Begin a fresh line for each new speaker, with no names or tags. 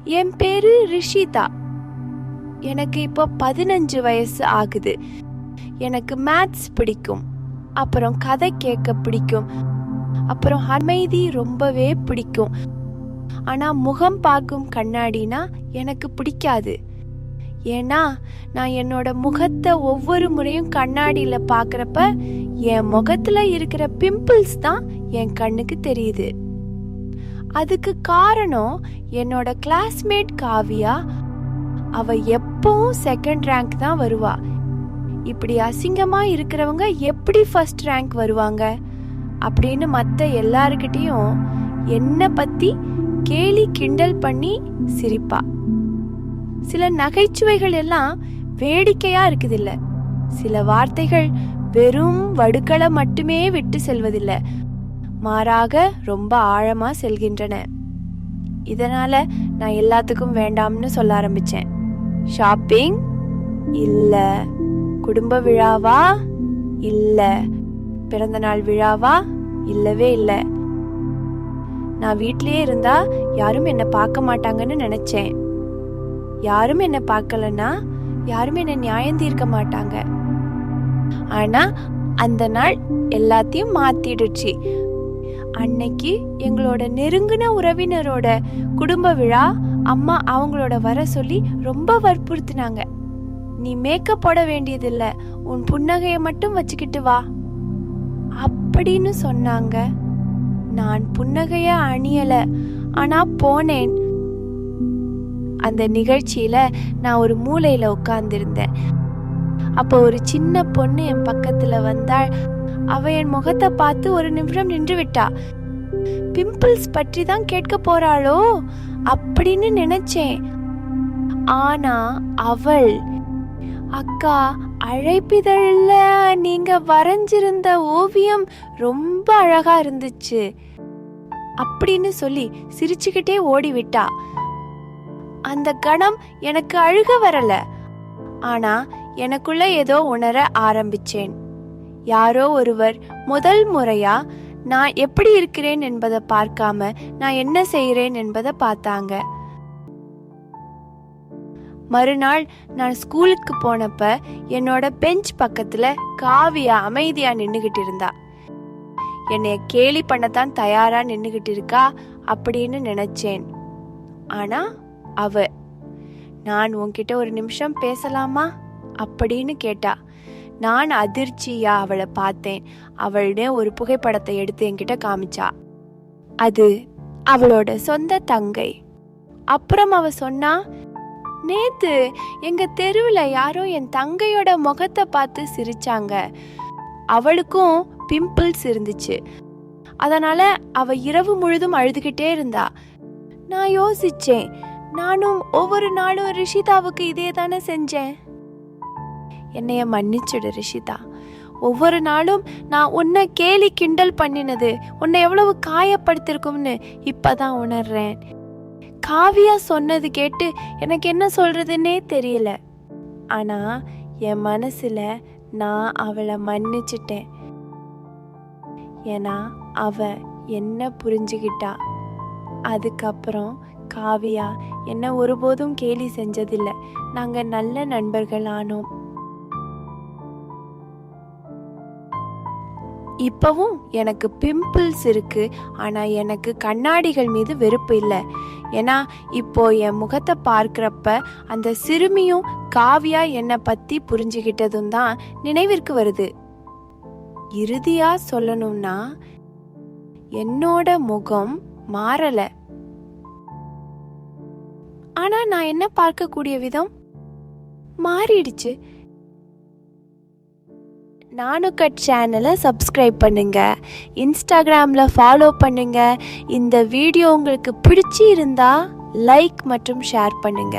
என் பேரு ரிஷிதா. எனக்கு இப்போ 15 வயசு ஆகுது. எனக்கு மேத்ஸ் பிடிக்கும், அப்புறம் கதை கேட்க பிடிக்கும், அப்புறம் அமைதி ரொம்பவே பிடிக்கும். ஆனா முகம் பார்க்கும் கண்ணாடினா எனக்கு பிடிக்காது. ஏன்னா நான் என்னோட முகத்தை ஒவ்வொரு முறையும் கண்ணாடியில பாக்குறப்ப என் முகத்துல இருக்கிற பிம்பிள்ஸ் தான் என் கண்ணுக்கு தெரியுது. அதுக்கு காரணம் என்னோட கிளாஸ்மேட் காவியா. அவ எப்பவும் செகண்ட் ரேங்க் தான் வருவா. இப்படி அசிங்கமா இருக்கிறவங்க எப்படி ஃபர்ஸ்ட் ரேங்க் வருவாங்க அப்படின்னு மற்ற எல்லாருக்கிட்டையும் என்னை பத்தி கேலி கிண்டல் பண்ணி சிரிப்பா. சில நகைச்சுவைகள் எல்லாம் வேடிக்கையா இருக்குதில்ல. சில வார்த்தைகள் வெறும் வடுக்களை மட்டுமே விட்டு செல்வதில்லை, மாறாக ரொம்ப ஆழமா செல்கின்றன. இதனால நான் எல்லாத்துக்கும் வேண்டாம்னு சொல்ல ஆரம்பிச்சேன். ஷாப்பிங் இல்ல, குடும்ப விழாவா இல்ல, பிறந்த நாள் விழாவா இல்லவே இல்லை. நான் வீட்லயே இருந்தா யாரும் என்ன பார்க்க மாட்டாங்கன்னு நினைச்சேன். யாரும் என்ன பார்க்கலன்னா யாரும் என்ன நியாயம் தீர்க்க மாட்டாங்க. ஆனா அந்த நாள் எல்லாத்தையும் மாத்திடுச்சு. அன்னைக்கு எங்களோட நெருங்கின உறவினரோட குடும்ப விழா. அம்மா அவங்களோட வர சொல்லி ரொம்ப வற்புறுத்தினாங்க. நீ மேக்கப் போட வேண்டியதில்லை, உன் புன்னகையை மட்டும் வச்சுக்கிட்டு வா அப்படின்னு சொன்னாங்க. நான் புன்னகைய அணியல, ஆனா போனேன். அந்த நிகழ்ச்சியில நான் ஒரு மூலையில உட்கார்ந்திருந்தேன். அப்போ ஒரு சின்ன பொண்ணு என் பக்கத்துல வந்தாள். அவ என் முகத்தை பார்த்து ஒரு நிமிடம் நின்று விட்டா. பிம்பிள்ஸ் பற்றி தான் கேட்க போறாளோ அப்படின்னு நினைச்சேன். ஆனா அவள், அக்கா, அழைப்பிதழ்ல நீங்க வரைஞ்சிருந்த ஓவியம் ரொம்ப அழகா இருந்துச்சு அப்படின்னு சொல்லி சிரிச்சுக்கிட்டே ஓடிவிட்டா. அந்த கணம் எனக்கு அழுக வரல, ஆனா எனக்குள்ள ஏதோ உணர ஆரம்பிச்சேன். யாரோ ஒருவர் முதல் முறையா நான் எப்படி இருக்கிறேன் என்பதை பார்க்காம நான் என்ன செய்கிறேன் என்பதை பார்த்தாங்க. மறுநாள் நான் ஸ்கூலுக்கு போனப்ப என்னோட பெஞ்ச் பக்கத்துல காவியா அமைதியா நின்னுகிட்டு இருந்தா. என்னைய கேலி பண்ணத்தான் தயாரா நின்னுகிட்டு இருக்கா அப்படின்னு நினைச்சேன். ஆனா அவ, நான் உன்கிட்ட ஒரு நிமிஷம் பேசலாமா அப்படின்னு கேட்டா. நான் அதிர்ச்சியா அவளை பார்த்தேன். அவளுடைய ஒரு புகைப்படத்தை எடுத்து என்கிட்ட காமிச்சா. அது அவளோட சொந்த தங்கை. அப்புறம் அவ சொன்னா, நேத்து எங்க தெருவுல யாரோ என் தங்கையோட முகத்தை பார்த்து சிரிச்சாங்க. அவளுக்கும் பிம்பிள்ஸ் இருந்துச்சு. அதனால அவ இரவு முழுதும் அழுதுகிட்டே இருந்தா. நான் யோசிச்சேன், நானும் ஒவ்வொரு நாளும் ரிஷிதாவுக்கு இதே தானே செஞ்சேன். என்னைய மன்னிச்சிடு ரிஷிதா. ஒவ்வொரு நாளும் நான் உன்னை கேலி கிண்டல் பண்ணினது உன்னை எவ்வளவு காயப்படுத்திருக்கும்னு இப்பதான் உணர்றேன். காவியா சொன்னது கேட்டு எனக்கு என்ன சொல்றதுன்னே தெரியல. ஆனா என் மனசுல நான் அவளை மன்னிச்சிட்டேன். ஏன்னா அவ என்ன புரிஞ்சுக்கிட்டா. அதுக்கப்புறம் காவியா என்ன ஒருபோதும் கேலி செஞ்சதில்லை. நாங்க நல்ல நண்பர்கள் ஆனோம். இப்பவும் எனக்கு பிம்பிள்ஸ் இருக்கு, ஆனா எனக்கு கண்ணாடிகள் மீது வெறுப்பு இல்லை. ஏன்னா இப்போ என் முகத்தை பார்க்கிறப்ப அந்த சிறுமியும் காவியா என்னை பத்தி புரிஞ்சுக்கிட்டதும் தான் நினைவிற்கு வருது. இறுதியா சொல்லணும்னா, என்னோட முகம் மாறல, ஆனா நான் என்ன பார்க்கக்கூடிய விதம் மாறிடுச்சு. நானுக்கட் சேனலை சப்ஸ்கிரைப் பண்ணுங்க, இன்ஸ்டாகிராமில் ஃபாலோ பண்ணுங்க. இந்த வீடியோ உங்களுக்கு பிடிச்சி இருந்தா லைக் மற்றும் ஷேர் பண்ணுங்க.